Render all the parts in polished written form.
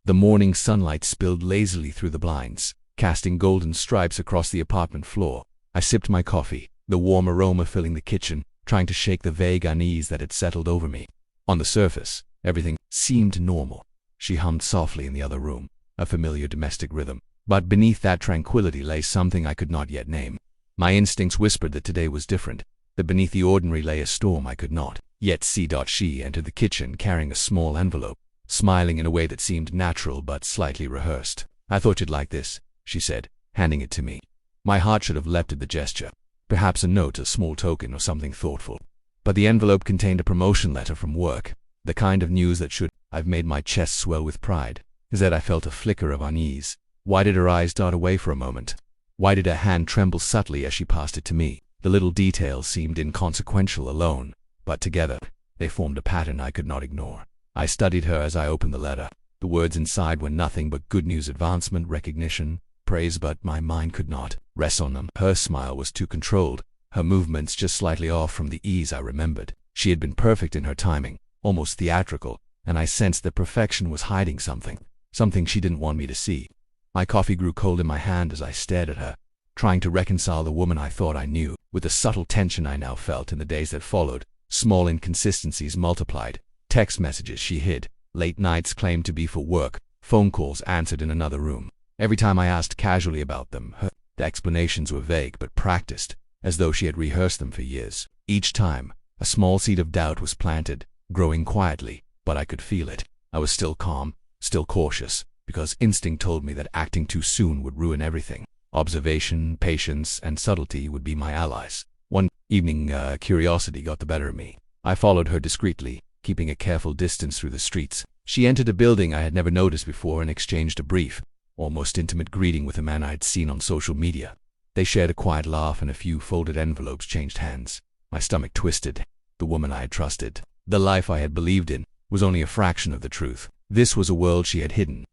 The morning sunlight spilled lazily through the blinds, casting golden stripes across the apartment floor. I sipped my coffee, the warm aroma filling the kitchen, trying to shake the vague unease that had settled over me. On the surface, everything seemed normal. She hummed softly in the other room, a familiar domestic rhythm. But beneath that tranquility lay something I could not yet name. My instincts whispered that today was different, that beneath the ordinary lay a storm I could not yet see. She entered the kitchen carrying a small envelope, smiling in a way that seemed natural but slightly rehearsed. "I thought you'd like this," she said, handing it to me. My heart should have leapt at the gesture. Perhaps a note, a small token, or something thoughtful. But the envelope contained a promotion letter from work, the kind of news that should have made my chest swell with pride. Instead, I felt a flicker of unease. Why did her eyes dart away for a moment? Why did her hand tremble subtly as she passed it to me? The little details seemed inconsequential alone, but together, they formed a pattern I could not ignore. I studied her as I opened the letter. The words inside were nothing but good news, advancement, recognition, praise, but my mind could not rest on them. Her smile was too controlled, her movements just slightly off from the ease I remembered. She had been perfect in her timing, almost theatrical, and I sensed that perfection was hiding something she didn't want me to see. My coffee grew cold in my hand as I stared at her, trying to reconcile the woman I thought I knew with the subtle tension I now felt in the days that followed. Small inconsistencies multiplied. Text messages she hid, late nights claimed to be for work, phone calls answered in another room. Every time I asked casually about them, the explanations were vague but practiced, as though she had rehearsed them for years. Each time, a small seed of doubt was planted, growing quietly, but I could feel it. I was still calm, still cautious, because instinct told me that acting too soon would ruin everything. Observation, patience, and subtlety would be my allies. One evening, curiosity got the better of me. I followed her discreetly, keeping a careful distance through the streets. She entered a building I had never noticed before and exchanged a brief, almost intimate greeting with a man I had seen on social media. They shared a quiet laugh and a few folded envelopes changed hands. My stomach twisted. The woman I had trusted, the life I had believed in, was only a fraction of the truth. This was a world she had hidden,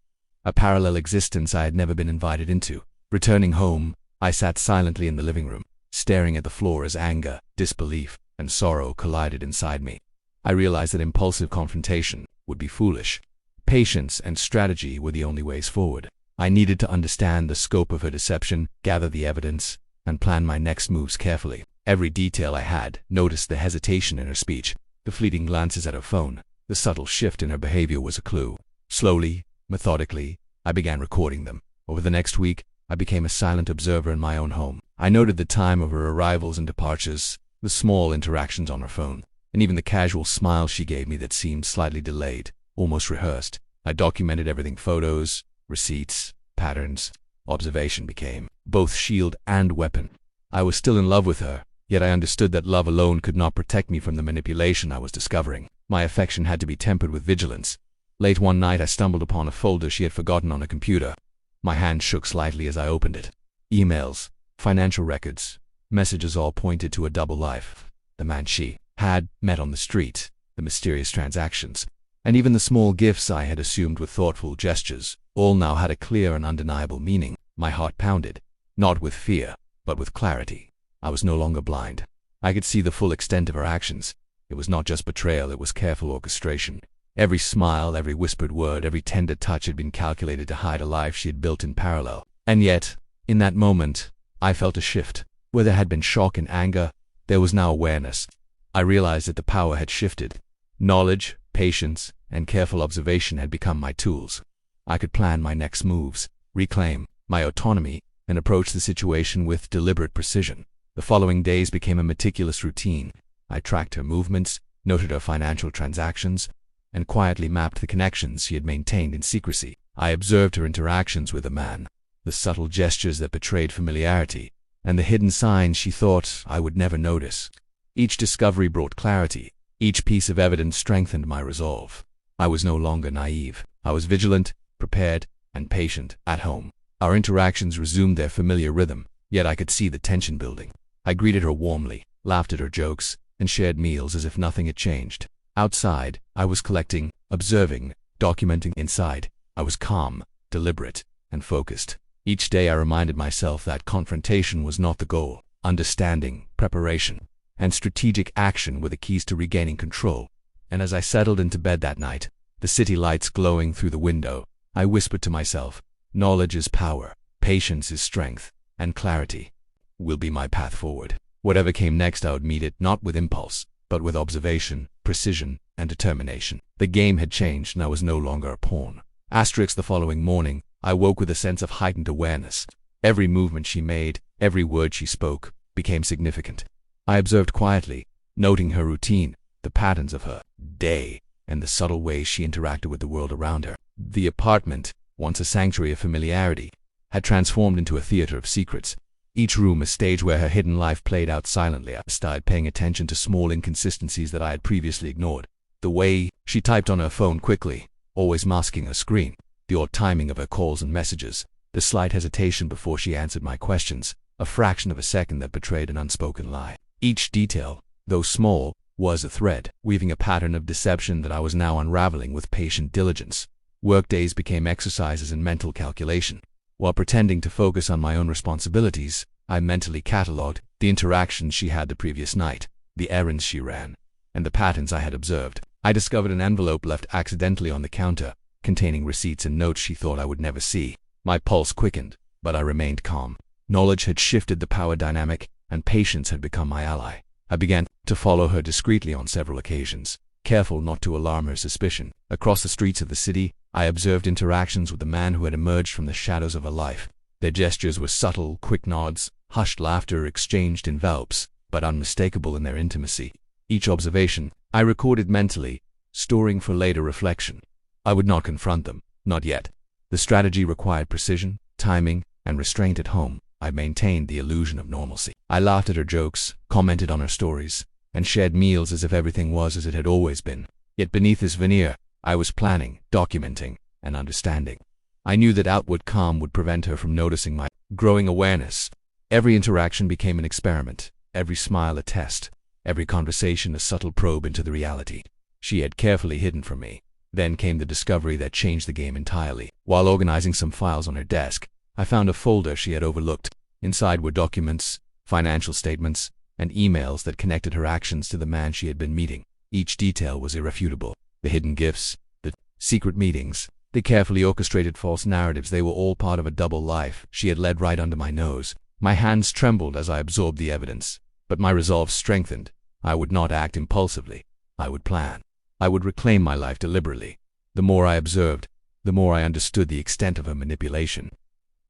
a parallel existence I had never been invited into. Returning home, I sat silently in the living room, staring at the floor as anger, disbelief, and sorrow collided inside me. I realized that impulsive confrontation would be foolish. Patience and strategy were the only ways forward. I needed to understand the scope of her deception, gather the evidence, and plan my next moves carefully. Every detail I had noticed: the hesitation in her speech, the fleeting glances at her phone, the subtle shift in her behavior was a clue. Slowly, methodically, I began recording them. Over the next week, I became a silent observer in my own home. I noted the time of her arrivals and departures, the small interactions on her phone, and even the casual smile she gave me that seemed slightly delayed, almost rehearsed. I documented everything: photos, receipts, patterns. Observation became both shield and weapon. I was still in love with her, yet I understood that love alone could not protect me from the manipulation I was discovering. My affection had to be tempered with vigilance. Late one night, I stumbled upon a folder she had forgotten on her computer. My hand shook slightly as I opened it. Emails, financial records, messages all pointed to a double life. The man she had met on the street, the mysterious transactions, and even the small gifts I had assumed were thoughtful gestures, all now had a clear and undeniable meaning. My heart pounded, not with fear, but with clarity. I was no longer blind. I could see the full extent of her actions. It was not just betrayal, it was careful orchestration. Every smile, every whispered word, every tender touch had been calculated to hide a life she had built in parallel. And yet, in that moment, I felt a shift. Where there had been shock and anger, there was now awareness. I realized that the power had shifted. Knowledge, patience, and careful observation had become my tools. I could plan my next moves, reclaim my autonomy, and approach the situation with deliberate precision. The following days became a meticulous routine. I tracked her movements, noted her financial transactions, and quietly mapped the connections she had maintained in secrecy. I observed her interactions with the man, the subtle gestures that betrayed familiarity, and the hidden signs she thought I would never notice. Each discovery brought clarity. Each piece of evidence strengthened my resolve. I was no longer naive. I was vigilant, prepared, and patient. At home, our interactions resumed their familiar rhythm, yet I could see the tension building. I greeted her warmly, laughed at her jokes, and shared meals as if nothing had changed. Outside, I was collecting, observing, documenting. Inside, I was calm, deliberate, and focused. Each day I reminded myself that confrontation was not the goal. Understanding, preparation, and strategic action were the keys to regaining control. And as I settled into bed that night, the city lights glowing through the window, I whispered to myself, knowledge is power, patience is strength, and clarity will be my path forward. Whatever came next, I would meet it not with impulse, but with observation, precision, and determination. The game had changed, and I was no longer a pawn. The following morning, I woke with a sense of heightened awareness. Every movement she made, every word she spoke, became significant. I observed quietly, noting her routine, the patterns of her day, and the subtle ways she interacted with the world around her. The apartment, once a sanctuary of familiarity, had transformed into a theater of secrets. Each room a stage where her hidden life played out silently. I started paying attention to small inconsistencies that I had previously ignored. The way she typed on her phone quickly, always masking her screen, the odd timing of her calls and messages, the slight hesitation before she answered my questions, a fraction of a second that betrayed an unspoken lie. Each detail, though small, was a thread, weaving a pattern of deception that I was now unraveling with patient diligence. Workdays became exercises in mental calculation. While pretending to focus on my own responsibilities, I mentally catalogued the interactions she had the previous night, the errands she ran, and the patterns I had observed. I discovered an envelope left accidentally on the counter, containing receipts and notes she thought I would never see. My pulse quickened, but I remained calm. Knowledge had shifted the power dynamic, and patience had become my ally. I began to follow her discreetly on several occasions, careful not to alarm her suspicion. Across the streets of the city, I observed interactions with the man who had emerged from the shadows of her life. Their gestures were subtle, quick nods, hushed laughter exchanged envelopes, but unmistakable in their intimacy. Each observation I recorded mentally, storing for later reflection. I would not confront them, not yet. The strategy required precision, timing, and restraint. At home, I maintained the illusion of normalcy. I laughed at her jokes, commented on her stories, and shared meals as if everything was as it had always been. Yet beneath this veneer, I was planning, documenting, and understanding. I knew that outward calm would prevent her from noticing my growing awareness. Every interaction became an experiment, every smile a test, every conversation a subtle probe into the reality she had carefully hidden from me. Then came the discovery that changed the game entirely. While organizing some files on her desk, I found a folder she had overlooked. Inside were documents, financial statements, and emails that connected her actions to the man she had been meeting. Each detail was irrefutable. The hidden gifts, the secret meetings, the carefully orchestrated false narratives, they were all part of a double life she had led right under my nose. My hands trembled as I absorbed the evidence, but my resolve strengthened. I would not act impulsively. I would plan. I would reclaim my life deliberately. The more I observed, the more I understood the extent of her manipulation.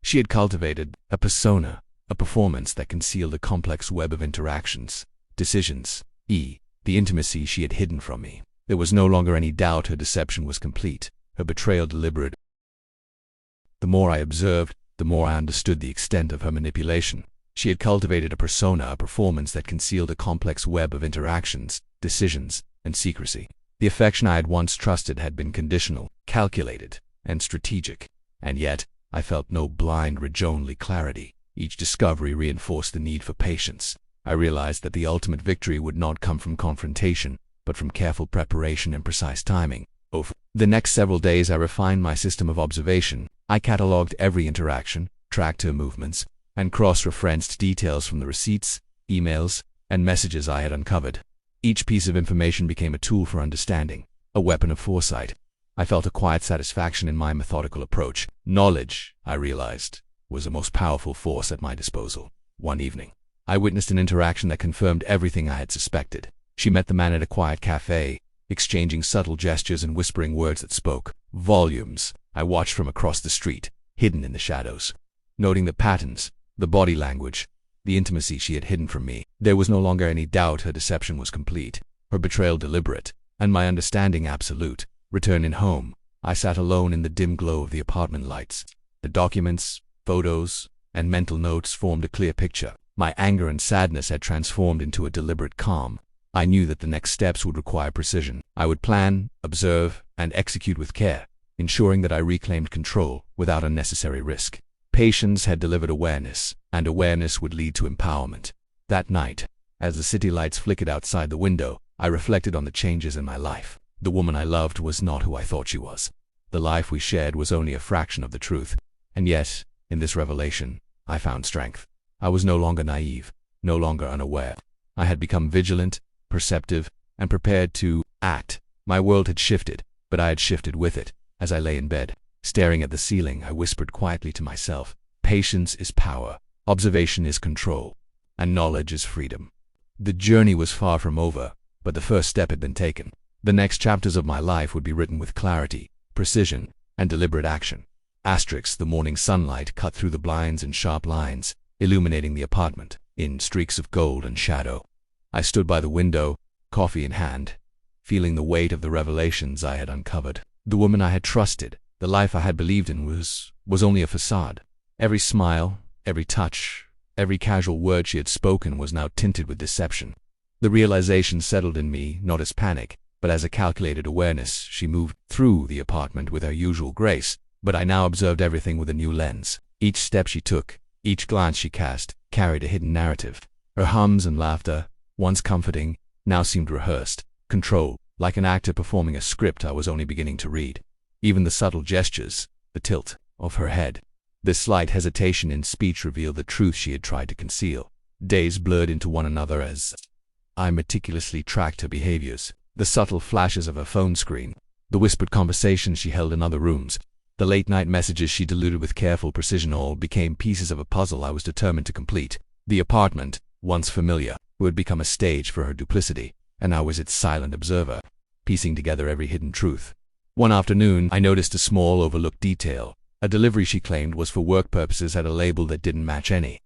She had cultivated a persona, a performance that concealed a complex web of interactions, decisions, the intimacy she had hidden from me. There was no longer any doubt her deception was complete, her betrayal deliberate. The more I observed, the more I understood the extent of her manipulation. She had cultivated a persona, a performance that concealed a complex web of interactions, decisions, and secrecy. The affection I had once trusted had been conditional, calculated, and strategic, and yet I felt no blind rage, only clarity. Each discovery reinforced the need for patience. I realized that the ultimate victory would not come from confrontation, but from careful preparation and precise timing. Over the next several days, I refined my system of observation. I catalogued every interaction, tracked her movements, and cross-referenced details from the receipts, emails, and messages I had uncovered. Each piece of information became a tool for understanding, a weapon of foresight. I felt a quiet satisfaction in my methodical approach. Knowledge, I realized, was the most powerful force at my disposal. One evening, I witnessed an interaction that confirmed everything I had suspected. She met the man at a quiet cafe, exchanging subtle gestures and whispering words that spoke volumes. I watched from across the street, hidden in the shadows, noting the patterns, the body language, the intimacy she had hidden from me. There was no longer any doubt her deception was complete, her betrayal deliberate, and my understanding absolute. Returning home, I sat alone in the dim glow of the apartment lights. The documents, photos, and mental notes formed a clear picture. My anger and sadness had transformed into a deliberate calm. I knew that the next steps would require precision. I would plan, observe, and execute with care, ensuring that I reclaimed control without unnecessary risk. Patience had delivered awareness, and awareness would lead to empowerment. That night, as the city lights flickered outside the window, I reflected on the changes in my life. The woman I loved was not who I thought she was. The life we shared was only a fraction of the truth. And yet, in this revelation, I found strength. I was no longer naive, no longer unaware. I had become vigilant, perceptive, and prepared to act. My world had shifted, but I had shifted with it. As I lay in bed, Staring at the ceiling, I whispered quietly to myself, patience is power, observation is control, and knowledge is freedom. The journey was far from over, but the first step had been taken. The next chapters of my life would be written with clarity, precision, and deliberate action. The morning sunlight cut through the blinds in sharp lines, illuminating the apartment in streaks of gold and shadow. I stood by the window, coffee in hand, feeling the weight of the revelations I had uncovered. The woman I had trusted, the life I had believed in was only a facade. Every smile, every touch, every casual word she had spoken was now tinted with deception. The realization settled in me not as panic, but as a calculated awareness. She moved through the apartment with her usual grace, but I now observed everything with a new lens. Each step she took, each glance she cast, carried a hidden narrative. Her hums and laughter, once comforting, now seemed rehearsed, controlled, like an actor performing a script I was only beginning to read. Even the subtle gestures, the tilt of her head, the slight hesitation in speech revealed the truth she had tried to conceal. Days blurred into one another as I meticulously tracked her behaviors. The subtle flashes of her phone screen, the whispered conversations she held in other rooms, the late-night messages she delivered with careful precision all became pieces of a puzzle I was determined to complete. The apartment, once familiar, would become a stage for her duplicity, and I was its silent observer, piecing together every hidden truth. One afternoon, I noticed a small, overlooked detail. A delivery she claimed was for work purposes had a label that didn't match any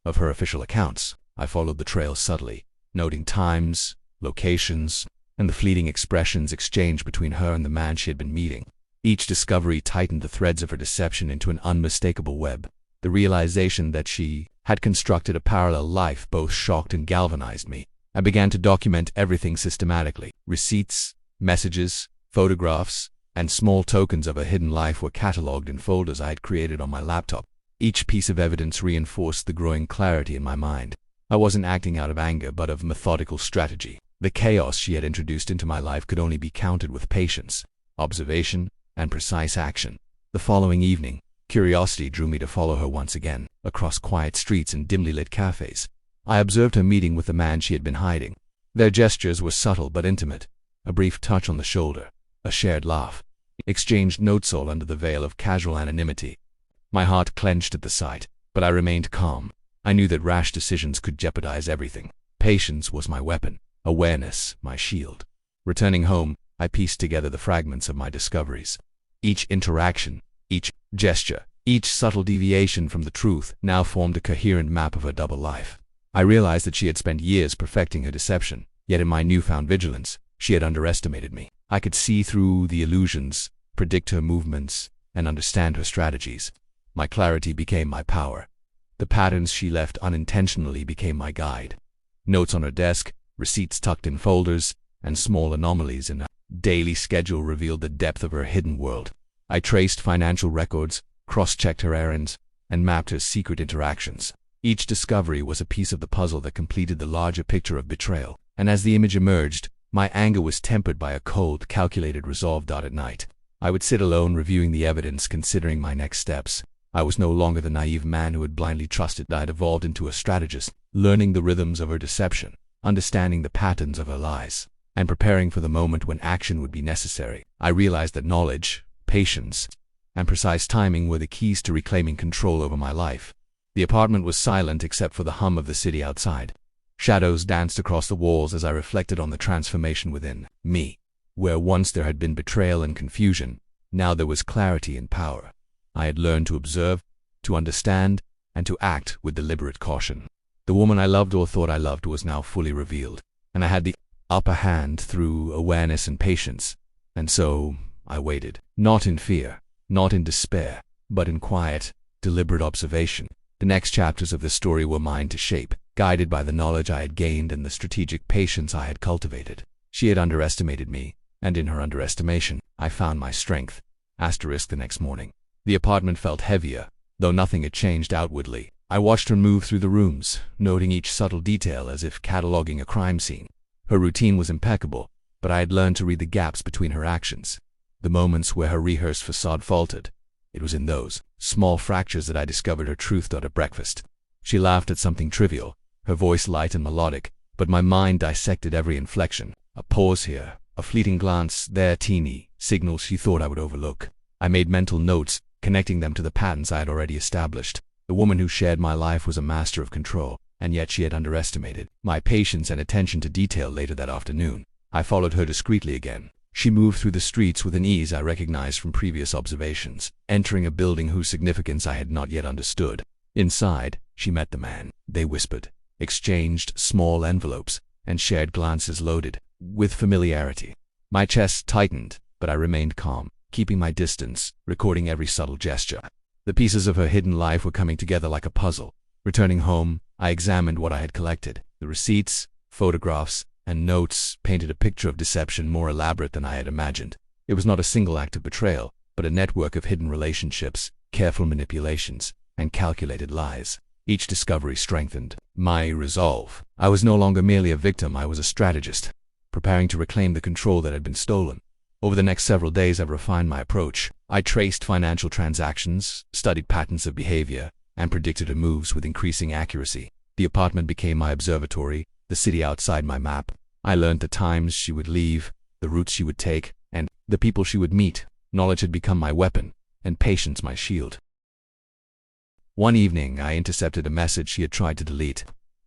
of her official accounts. I followed the trail subtly, noting times, locations, and the fleeting expressions exchanged between her and the man she had been meeting. Each discovery tightened the threads of her deception into an unmistakable web. The realization that she had constructed a parallel life both shocked and galvanized me. I began to document everything systematically. Receipts, messages, photographs, and small tokens of her hidden life were cataloged in folders I had created on my laptop. Each piece of evidence reinforced the growing clarity in my mind. I wasn't acting out of anger, but of methodical strategy. The chaos she had introduced into my life could only be countered with patience, observation, and precise action. The following evening, curiosity drew me to follow her once again, across quiet streets and dimly lit cafes. I observed her meeting with the man she had been hiding. Their gestures were subtle but intimate, a brief touch on the shoulder, a shared laugh, exchanged notes all under the veil of casual anonymity. My heart clenched at the sight, but I remained calm. I knew that rash decisions could jeopardize everything. Patience was my weapon, awareness my shield. Returning home, I pieced together the fragments of my discoveries. Each interaction, each gesture, each subtle deviation from the truth now formed a coherent map of her double life. I realized that she had spent years perfecting her deception, yet in my newfound vigilance, she had underestimated me. I could see through the illusions, predict her movements, and understand her strategies. My clarity became my power. The patterns she left unintentionally became my guide. Notes on her desk, receipts tucked in folders, and small anomalies in her daily schedule revealed the depth of her hidden world. I traced financial records, cross-checked her errands, and mapped her secret interactions. Each discovery was a piece of the puzzle that completed the larger picture of betrayal, and as the image emerged, my anger was tempered by a cold, calculated resolve. At night, I would sit alone reviewing the evidence, considering my next steps. I was no longer the naive man who had blindly trusted. I had evolved into a strategist, learning the rhythms of her deception, understanding the patterns of her lies, and preparing for the moment when action would be necessary. I realized that knowledge, patience, and precise timing were the keys to reclaiming control over my life. The apartment was silent except for the hum of the city outside. Shadows danced across the walls as I reflected on the transformation within me. Where once there had been betrayal and confusion, now there was clarity and power. I had learned to observe, to understand, and to act with deliberate caution. The woman I loved or thought I loved was now fully revealed, and I had the upper hand through awareness and patience. And so I waited, not in fear, not in despair, but in quiet, deliberate observation. The next chapters of the story were mine to shape, guided by the knowledge I had gained and the strategic patience I had cultivated. She had underestimated me, and in her underestimation, I found my strength. The next morning. The apartment felt heavier, though nothing had changed outwardly. I watched her move through the rooms, noting each subtle detail as if cataloging a crime scene. Her routine was impeccable, but I had learned to read the gaps between her actions, the moments where her rehearsed facade faltered. It was in those small fractures that I discovered her truth. At breakfast, she laughed at something trivial, her voice light and melodic, but my mind dissected every inflection. A pause here, a fleeting glance there, teeny signals she thought I would overlook. I made mental notes, connecting them to the patterns I had already established. The woman who shared my life was a master of control, and yet she had underestimated my patience and attention to detail. Later that afternoon, I followed her discreetly again. She moved through the streets with an ease I recognized from previous observations, entering a building whose significance I had not yet understood. Inside, she met the man. They whispered, exchanged small envelopes, and shared glances loaded with familiarity. My chest tightened, but I remained calm, keeping my distance, recording every subtle gesture. The pieces of her hidden life were coming together like a puzzle. Returning home, I examined what I had collected. The receipts, photographs, and notes painted a picture of deception more elaborate than I had imagined. It was not a single act of betrayal, but a network of hidden relationships, careful manipulations, and calculated lies. Each discovery strengthened my resolve. I was no longer merely a victim, I was a strategist, preparing to reclaim the control that had been stolen. Over the next several days, I refined my approach. I traced financial transactions, studied patterns of behavior, and predicted her moves with increasing accuracy. The apartment became my observatory, the city outside my map. I learned the times she would leave, the routes she would take, and the people she would meet. Knowledge had become my weapon, and patience my shield. One evening, I intercepted a message she had tried to delete.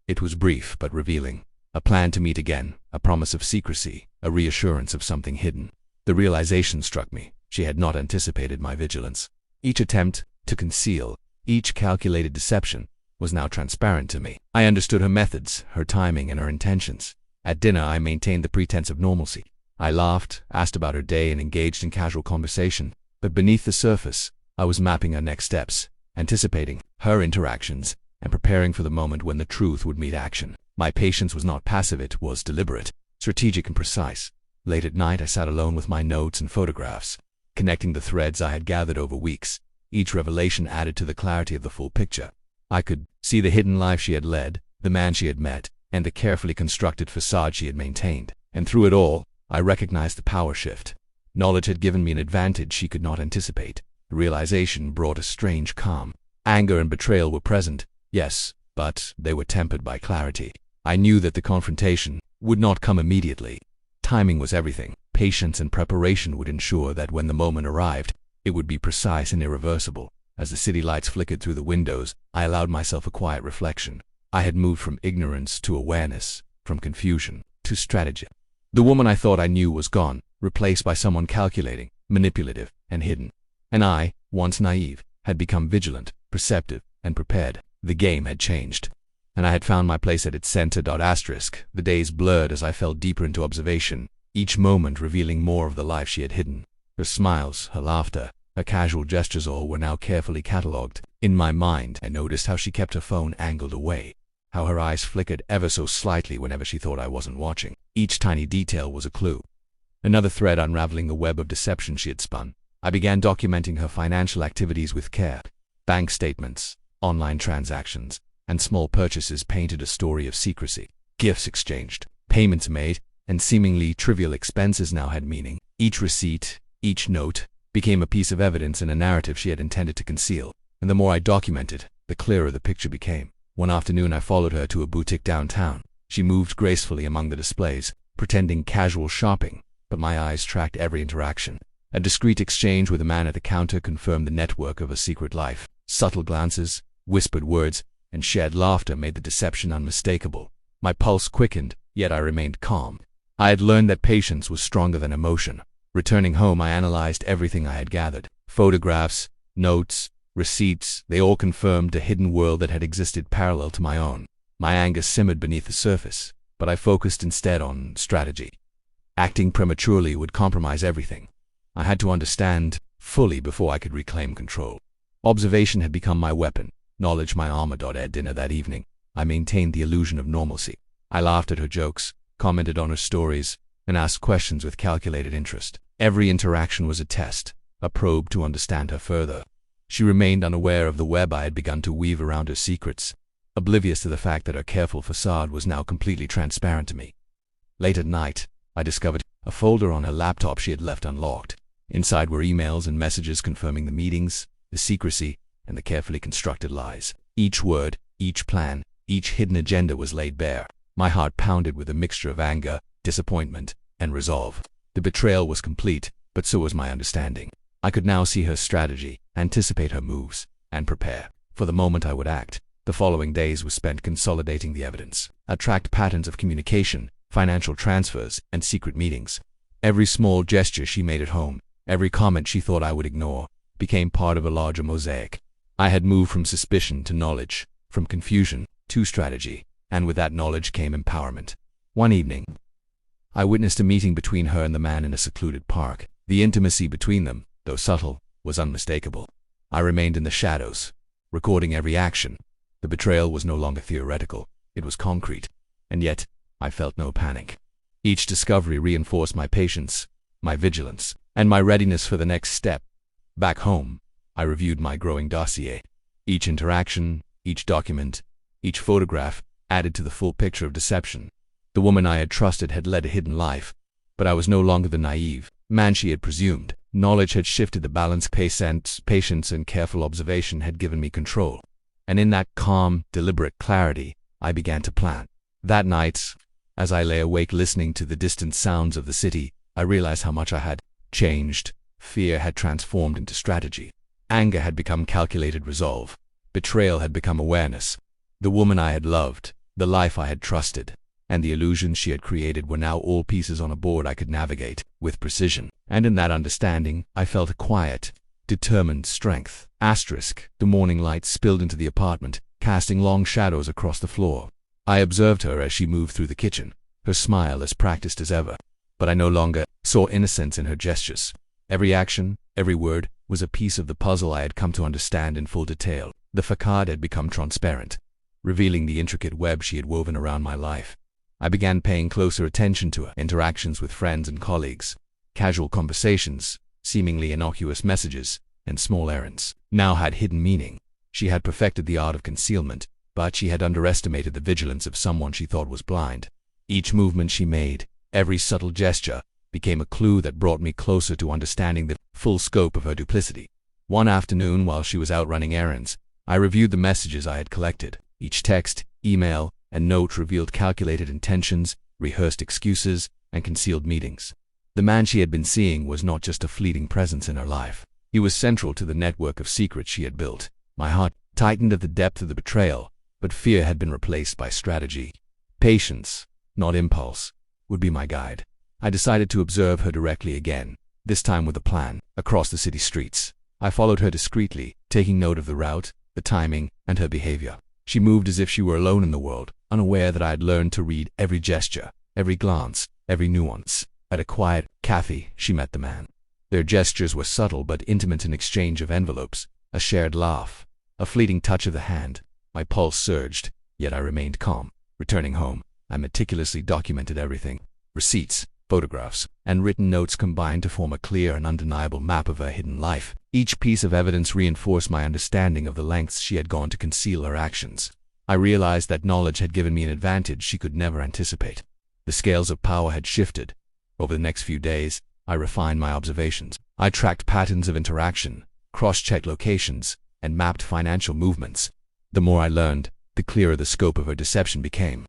It was brief but revealing. A plan to meet again, a promise of secrecy, a reassurance of something hidden. The realization struck me. She had not anticipated my vigilance. Each attempt to conceal, each calculated deception, was now transparent to me. I understood her methods, her timing, and her intentions. At dinner, I maintained the pretense of normalcy. I laughed, asked about her day, and engaged in casual conversation. But beneath the surface, I was mapping her next steps, anticipating her interactions, and preparing for the moment when the truth would meet action. My patience was not passive, it was deliberate, strategic, and precise. Late at night, I sat alone with my notes and photographs, connecting the threads I had gathered over weeks. Each revelation added to the clarity of the full picture. I could see the hidden life she had led, the man she had met, and the carefully constructed facade she had maintained. And through it all, I recognized the power shift. Knowledge had given me an advantage she could not anticipate. The realization brought a strange calm. Anger and betrayal were present, yes, but they were tempered by clarity. I knew that the confrontation would not come immediately. Timing was everything. Patience and preparation would ensure that when the moment arrived, it would be precise and irreversible. As the city lights flickered through the windows, I allowed myself a quiet reflection. I had moved from ignorance to awareness, from confusion to strategy. The woman I thought I knew was gone, replaced by someone calculating, manipulative, and hidden. And I, once naive, had become vigilant, perceptive, and prepared. The game had changed, and I had found my place at its center. The days blurred as I fell deeper into observation, each moment revealing more of the life she had hidden. Her smiles, her laughter, her casual gestures, all were now carefully catalogued. In my mind, I noticed how she kept her phone angled away, how her eyes flickered ever so slightly whenever she thought I wasn't watching. Each tiny detail was a clue, another thread unraveling the web of deception she had spun. I began documenting her financial activities with care. Bank statements, online transactions, and small purchases painted a story of secrecy. Gifts exchanged, payments made, and seemingly trivial expenses now had meaning. Each receipt, each note, became a piece of evidence in a narrative she had intended to conceal. And the more I documented, the clearer the picture became. One afternoon, I followed her to a boutique downtown. She moved gracefully among the displays, pretending casual shopping, but my eyes tracked every interaction. A discreet exchange with a man at the counter confirmed the network of a secret life. Subtle glances, whispered words, and shared laughter made the deception unmistakable. My pulse quickened, yet I remained calm. I had learned that patience was stronger than emotion. Returning home, I analyzed everything I had gathered. Photographs, notes, receipts, they all confirmed a hidden world that had existed parallel to my own. My anger simmered beneath the surface, but I focused instead on strategy. Acting prematurely would compromise everything. I had to understand fully before I could reclaim control. Observation had become my weapon, knowledge my armor. At dinner that evening, I maintained the illusion of normalcy. I laughed at her jokes, commented on her stories, and asked questions with calculated interest. Every interaction was a test, a probe to understand her further. She remained unaware of the web I had begun to weave around her secrets, oblivious to the fact that her careful facade was now completely transparent to me. Late at night, I discovered a folder on her laptop she had left unlocked. Inside were emails and messages confirming the meetings, the secrecy, and the carefully constructed lies. Each word, each plan, each hidden agenda was laid bare. My heart pounded with a mixture of anger, disappointment, and resolve. The betrayal was complete, but so was my understanding. I could now see her strategy, anticipate her moves, and prepare for the moment I would act. The following days were spent consolidating the evidence. I tracked patterns of communication, financial transfers, and secret meetings. Every small gesture she made at home, every comment she thought I would ignore, became part of a larger mosaic. I had moved from suspicion to knowledge, from confusion to strategy, and with that knowledge came empowerment. One evening, I witnessed a meeting between her and the man in a secluded park. The intimacy between them, though subtle, was unmistakable. I remained in the shadows, recording every action. The betrayal was no longer theoretical, it was concrete, and yet I felt no panic. Each discovery reinforced my patience, my vigilance, and my readiness for the next step. Back home, I reviewed my growing dossier. Each interaction, each document, each photograph added to the full picture of deception. The woman I had trusted had led a hidden life, but I was no longer the naive man she had presumed. Knowledge had shifted the balance, patience and careful observation had given me control. And in that calm, deliberate clarity, I began to plan. That night, as I lay awake listening to the distant sounds of the city, I realized how much I had changed. Fear had transformed into strategy. Anger had become calculated resolve. Betrayal had become awareness. The woman I had loved, the life I had trusted, and the illusions she had created were now all pieces on a board I could navigate with precision. And in that understanding, I felt a quiet, determined strength. The morning light spilled into the apartment, casting long shadows across the floor. I observed her as she moved through the kitchen, her smile as practiced as ever. But I no longer saw innocence in her gestures. Every action, every word, was a piece of the puzzle I had come to understand in full detail. The facade had become transparent, revealing the intricate web she had woven around my life. I began paying closer attention to her interactions with friends and colleagues. Casual conversations, seemingly innocuous messages, and small errands now had hidden meaning. She had perfected the art of concealment, but she had underestimated the vigilance of someone she thought was blind. Each movement she made, every subtle gesture, became a clue that brought me closer to understanding the full scope of her duplicity. One afternoon, while she was out running errands, I reviewed the messages I had collected. Each text, email, and note revealed calculated intentions, rehearsed excuses, and concealed meetings. The man she had been seeing was not just a fleeting presence in her life. He was central to the network of secrets she had built. My heart tightened at the depth of the betrayal, but fear had been replaced by strategy. Patience, not impulse, would be my guide. I decided to observe her directly again, this time with a plan. Across the city streets, I followed her discreetly, taking note of the route, the timing, and her behavior. She moved as if she were alone in the world, unaware that I had learned to read every gesture, every glance, every nuance. At a quiet cafe, she met the man. Their gestures were subtle but intimate, an exchange of envelopes, a shared laugh, a fleeting touch of the hand. My pulse surged, yet I remained calm. Returning home, I meticulously documented everything. Receipts, photographs, and written notes combined to form a clear and undeniable map of her hidden life. Each piece of evidence reinforced my understanding of the lengths she had gone to conceal her actions. I realized that knowledge had given me an advantage she could never anticipate. The scales of power had shifted. Over the next few days, I refined my observations. I tracked patterns of interaction, cross-checked locations, and mapped financial movements. The more I learned, the clearer the scope of her deception became.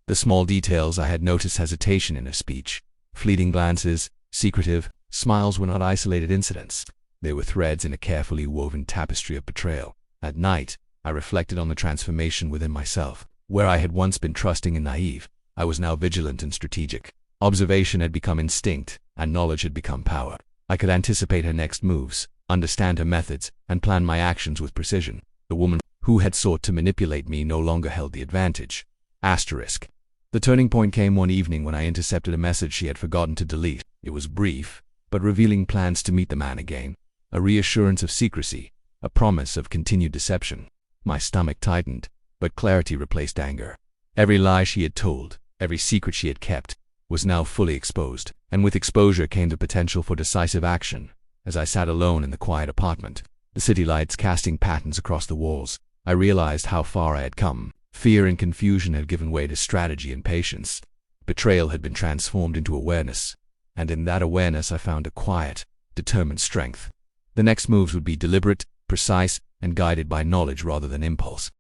The small details I had noticed: hesitation in her speech, fleeting glances, secretive smiles were not isolated incidents. They were threads in a carefully woven tapestry of betrayal. At night, I reflected on the transformation within myself. Where I had once been trusting and naive, I was now vigilant and strategic. Observation had become instinct, and knowledge had become power. I could anticipate her next moves, understand her methods, and plan my actions with precision. The woman who had sought to manipulate me no longer held the advantage. The turning point came one evening when I intercepted a message she had forgotten to delete. It was brief, but revealing plans to meet the man again, a reassurance of secrecy, a promise of continued deception. My stomach tightened, but clarity replaced anger. Every lie she had told, every secret she had kept, was now fully exposed, and with exposure came the potential for decisive action. As I sat alone in the quiet apartment, the city lights casting patterns across the walls, I realized how far I had come. Fear and confusion had given way to strategy and patience. Betrayal had been transformed into awareness, and in that awareness I found a quiet, determined strength. The next moves would be deliberate, precise, and guided by knowledge rather than impulse.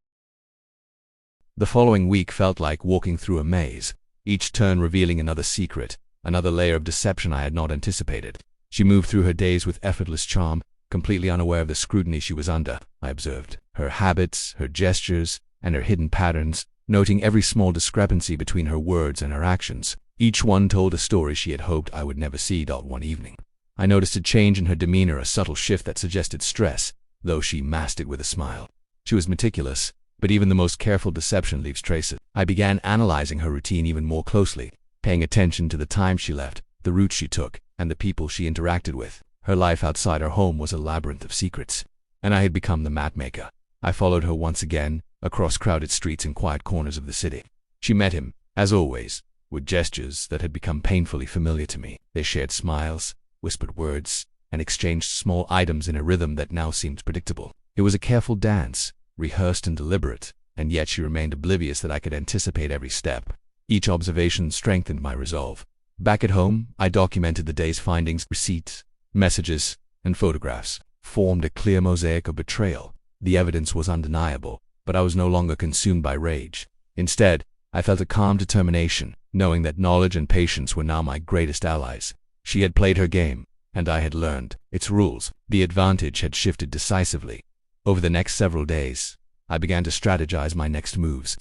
The following week felt like walking through a maze, each turn revealing another secret, another layer of deception I had not anticipated. She moved through her days with effortless charm, completely unaware of the scrutiny she was under. I observed her habits, her gestures, and her hidden patterns, noting every small discrepancy between her words and her actions. Each one told a story she had hoped I would never see. One evening, I noticed a change in her demeanor, a subtle shift that suggested stress, though she masked it with a smile. She was meticulous, but even the most careful deception leaves traces. I began analyzing her routine even more closely, paying attention to the time she left, the routes she took, and the people she interacted with. Her life outside her home was a labyrinth of secrets, and I had become the mapmaker. I followed her once again, across crowded streets and quiet corners of the city. She met him, as always, with gestures that had become painfully familiar to me. They shared smiles, whispered words, and exchanged small items in a rhythm that now seemed predictable. It was a careful dance, rehearsed and deliberate, and yet she remained oblivious that I could anticipate every step. Each observation strengthened my resolve. Back at home, I documented the day's findings. Receipts, messages, and photographs formed a clear mosaic of betrayal. The evidence was undeniable, but I was no longer consumed by rage. Instead, I felt a calm determination, knowing that knowledge and patience were now my greatest allies. She had played her game, and I had learned its rules. The advantage had shifted decisively. Over the next several days, I began to strategize my next moves.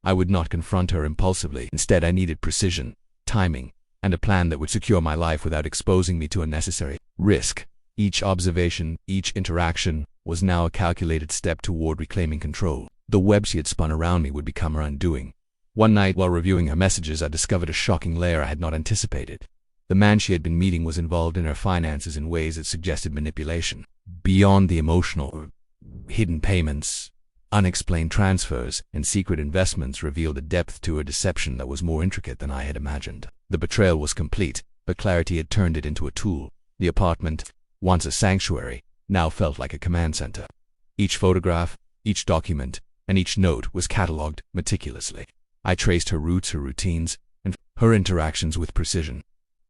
I would not confront her impulsively. Instead, I needed precision, timing, and a plan that would secure my life without exposing me to unnecessary risk. Each observation, each interaction, was now a calculated step toward reclaiming control. The web she had spun around me would become her undoing. One night, while reviewing her messages, I discovered a shocking layer I had not anticipated. The man she had been meeting was involved in her finances in ways that suggested manipulation. Beyond the emotional, hidden payments, unexplained transfers, and secret investments revealed a depth to her deception that was more intricate than I had imagined. The betrayal was complete, but clarity had turned it into a tool. The apartment, once a sanctuary, now felt like a command center. Each photograph, each document, and each note was catalogued meticulously. I traced her routes, her routines, and her interactions with precision.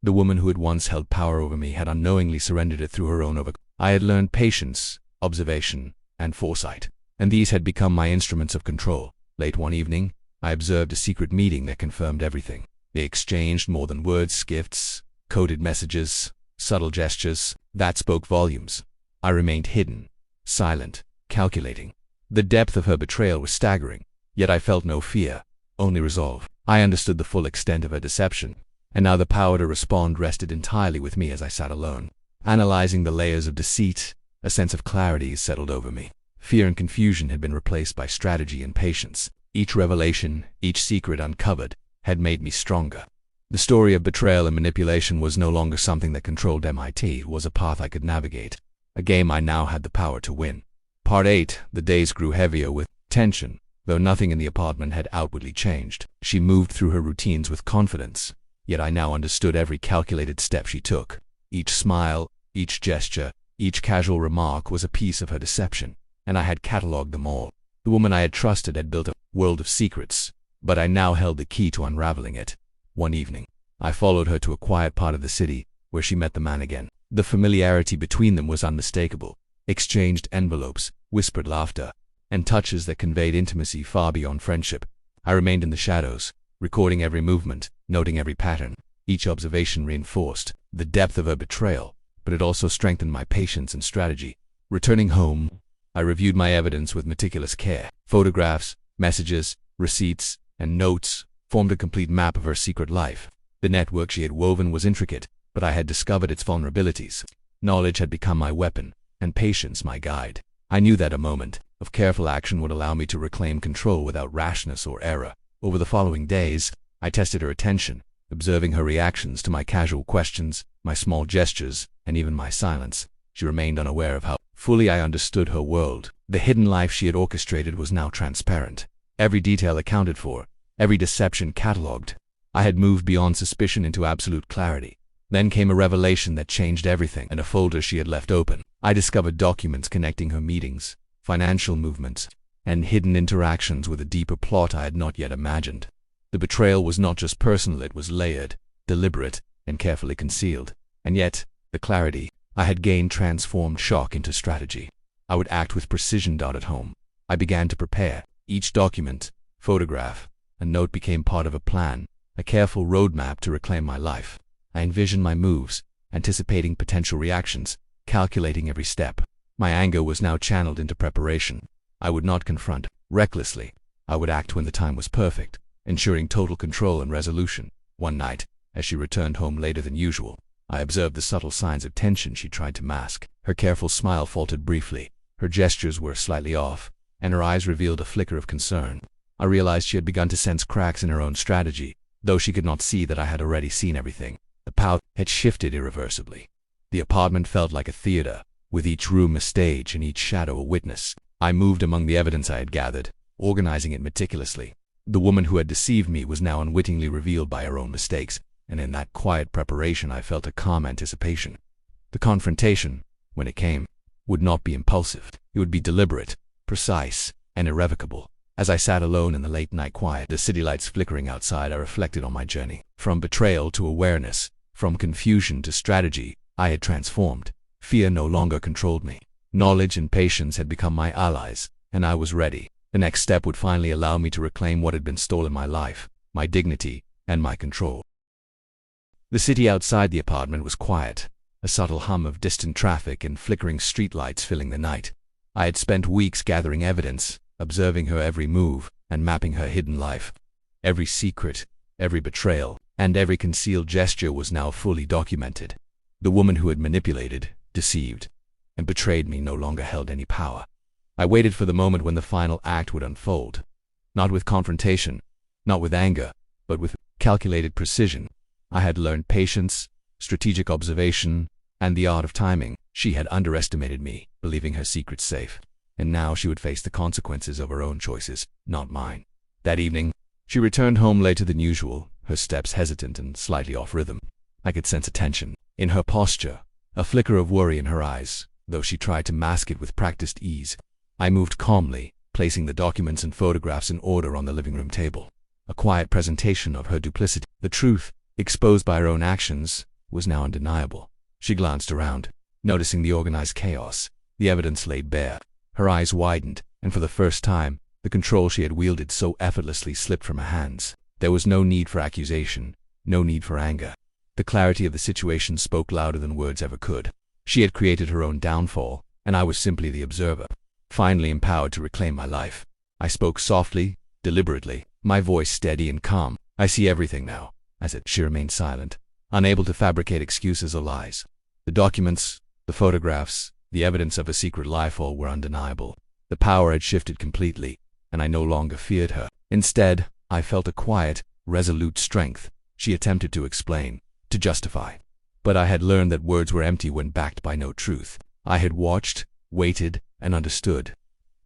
The woman who had once held power over me had unknowingly surrendered it through her own I had learned patience, observation, and foresight, and these had become my instruments of control. Late one evening, I observed a secret meeting that confirmed everything. They exchanged more than words, gifts, coded messages, subtle gestures that spoke volumes. I remained hidden, silent, calculating. The depth of her betrayal was staggering, yet I felt no fear, only resolve. I understood the full extent of her deception, and now the power to respond rested entirely with me as I sat alone. Analyzing the layers of deceit, a sense of clarity settled over me. Fear and confusion had been replaced by strategy and patience. Each revelation, each secret uncovered, had made me stronger. The story of betrayal and manipulation was no longer something that controlled MIT. It was a path I could navigate, a game I now had the power to win. Part 8. The days grew heavier with tension, though nothing in the apartment had outwardly changed. She moved through her routines with confidence, yet I now understood every calculated step she took. Each smile, each gesture, each casual remark was a piece of her deception, and I had catalogued them all. The woman I had trusted had built a world of secrets, but I now held the key to unraveling it. One evening, I followed her to a quiet part of the city, where she met the man again. The familiarity between them was unmistakable. Exchanged envelopes, whispered laughter, and touches that conveyed intimacy far beyond friendship. I remained in the shadows, recording every movement, noting every pattern. Each observation reinforced the depth of her betrayal, but it also strengthened my patience and strategy. Returning home, I reviewed my evidence with meticulous care. Photographs, messages, receipts, and notes formed a complete map of her secret life. The network she had woven was intricate, but I had discovered its vulnerabilities. Knowledge had become my weapon, and patience my guide. I knew that a moment of careful action would allow me to reclaim control without rashness or error. Over the following days, I tested her attention, observing her reactions to my casual questions, my small gestures, and even my silence. She remained unaware of how fully I understood her world. The hidden life she had orchestrated was now transparent. Every detail accounted for, every deception catalogued. I had moved beyond suspicion into absolute clarity. Then came a revelation that changed everything. In a folder she had left open, I discovered documents connecting her meetings, financial movements, and hidden interactions with a deeper plot I had not yet imagined. The betrayal was not just personal, it was layered, deliberate, and carefully concealed. And yet, the clarity I had gained transformed shock into strategy. I would act with precision. At home, I began to prepare. Each document, photograph, and note became part of a plan, a careful roadmap to reclaim my life. I envisioned my moves, anticipating potential reactions, calculating every step. My anger was now channeled into preparation. I would not confront recklessly. I would act when the time was perfect, ensuring total control and resolution. One night, as she returned home later than usual, I observed the subtle signs of tension she tried to mask. Her careful smile faltered briefly, her gestures were slightly off, and her eyes revealed a flicker of concern. I realized she had begun to sense cracks in her own strategy, though she could not see that I had already seen everything. The pout had shifted irreversibly. The apartment felt like a theater, with each room a stage and each shadow a witness. I moved among the evidence I had gathered, organizing it meticulously. The woman who had deceived me was now unwittingly revealed by her own mistakes, and in that quiet preparation I felt a calm anticipation. The confrontation, when it came, would not be impulsive. It would be deliberate, precise, and irrevocable. As I sat alone in the late-night quiet, the city lights flickering outside, I reflected on my journey. From betrayal to awareness, from confusion to strategy, I had transformed. Fear no longer controlled me. Knowledge and patience had become my allies, and I was ready. The next step would finally allow me to reclaim what had been stolen: my life, my dignity, and my control. The city outside the apartment was quiet, a subtle hum of distant traffic and flickering streetlights filling the night. I had spent weeks gathering evidence, observing her every move, and mapping her hidden life. Every secret, every betrayal, and every concealed gesture was now fully documented. The woman who had manipulated, deceived, and betrayed me no longer held any power. I waited for the moment when the final act would unfold. Not with confrontation, not with anger, but with calculated precision. I had learned patience, strategic observation, and the art of timing. She had underestimated me, believing her secret safe, and now she would face the consequences of her own choices, not mine. That evening, she returned home later than usual, her steps hesitant and slightly off rhythm. I could sense a tension in her posture, a flicker of worry in her eyes, though she tried to mask it with practiced ease. I moved calmly, placing the documents and photographs in order on the living room table. A quiet presentation of her duplicity. The truth, exposed by her own actions, was now undeniable. She glanced around, noticing the organized chaos, the evidence laid bare. Her eyes widened, and for the first time, the control she had wielded so effortlessly slipped from her hands. There was no need for accusation, no need for anger. The clarity of the situation spoke louder than words ever could. She had created her own downfall, and I was simply the observer. Finally empowered to reclaim my life, I spoke softly, deliberately, my voice steady and calm. "I see everything now," I said. She remained silent, unable to fabricate excuses or lies. The documents, the photographs, the evidence of a secret life, all were undeniable. The power had shifted completely, and I no longer feared her. Instead, I felt a quiet, resolute strength. She attempted to explain, to justify, but I had learned that words were empty when backed by no truth. I had watched, waited, and understood.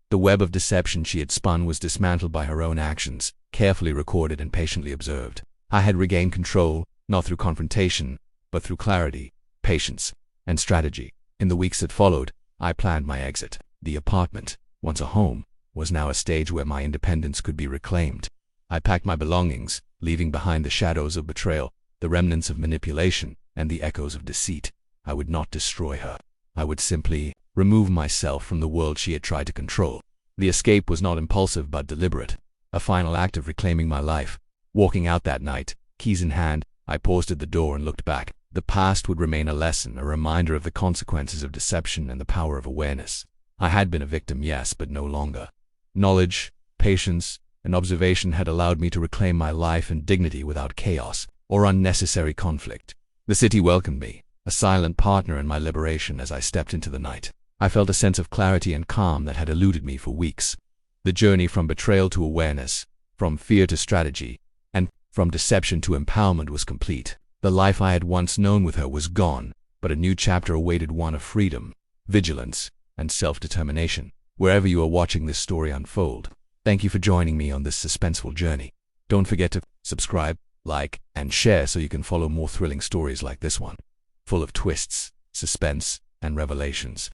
The web of deception she had spun was dismantled by her own actions, carefully recorded and patiently observed. I had regained control, not through confrontation, but through clarity, patience, and strategy. In the weeks that followed, I planned my exit. The apartment, once a home, was now a stage where my independence could be reclaimed. I packed my belongings, leaving behind the shadows of betrayal, the remnants of manipulation, and the echoes of deceit. I would not destroy her. I would simply remove myself from the world she had tried to control. The escape was not impulsive but deliberate, a final act of reclaiming my life. Walking out that night, keys in hand, I paused at the door and looked back. The past would remain a lesson, a reminder of the consequences of deception and the power of awareness. I had been a victim, yes, but no longer. Knowledge, patience, and observation had allowed me to reclaim my life and dignity without chaos or unnecessary conflict. The city welcomed me, a silent partner in my liberation. As I stepped into the night, I felt a sense of clarity and calm that had eluded me for weeks. The journey from betrayal to awareness, from fear to strategy, and from deception to empowerment was complete. The life I had once known with her was gone, but a new chapter awaited, one of freedom, vigilance, and self-determination. Wherever you are watching this story unfold, thank you for joining me on this suspenseful journey. Don't forget to subscribe, like, and share so you can follow more thrilling stories like this one, full of twists, suspense, and revelations.